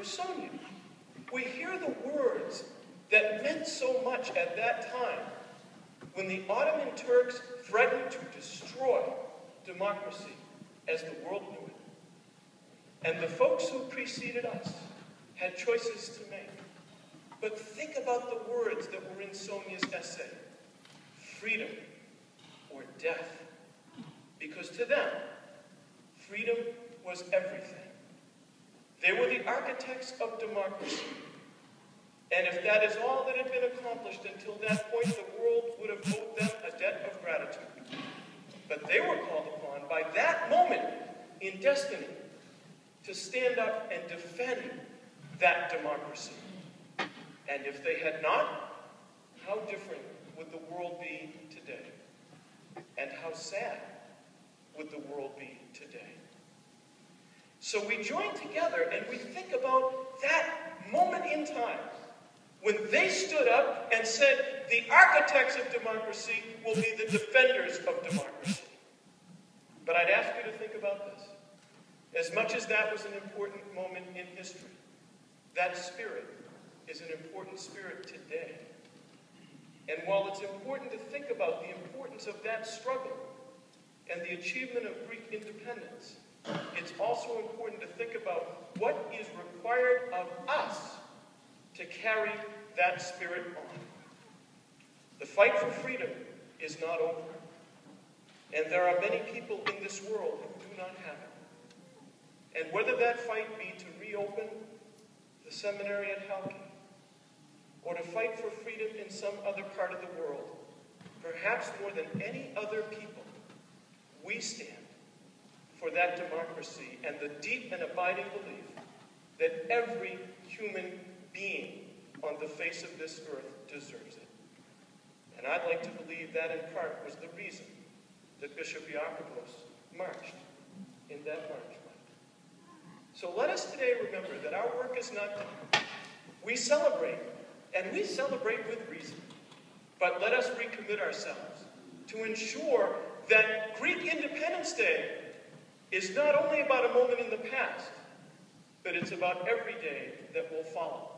Sonia, we hear the words that meant so much at that time when the Ottoman Turks threatened to destroy democracy as the world knew it. And the folks who preceded us had choices to make. But think about the words that were in Sonia's essay: freedom or death. Because to them, freedom was everything. They were the architects of democracy. And if that is all that had been accomplished until that point, the world would have owed them a debt of gratitude. But they were called upon by that moment in destiny to stand up and defend that democracy. And if they had not, how different would the world be today? And how sad would the world be today? So we join together and we think about that moment in time when they stood up and said, the architects of democracy will be the defenders of democracy. But I'd ask you to think about this. As much as that was an important moment in history, that spirit is an important spirit today. And while it's important to think about the importance of that struggle and the achievement of Greek independence, it's also important to think about what is required of us to carry that spirit on. The fight for freedom is not over. And there are many people in this world who do not have it. And whether that fight be to reopen the seminary at Halki, or to fight for freedom in some other part of the world, perhaps more than any other people, we stand for that democracy and the deep and abiding belief that every human being on the face of this earth deserves it. And I'd like to believe that in part was the reason that Bishop Iakovos marched in that march. So let us today remember that our work is not done. We celebrate, and we celebrate with reason. But let us recommit ourselves to ensure that Greek Independence Day is not only about a moment in the past, but it's about every day that will follow.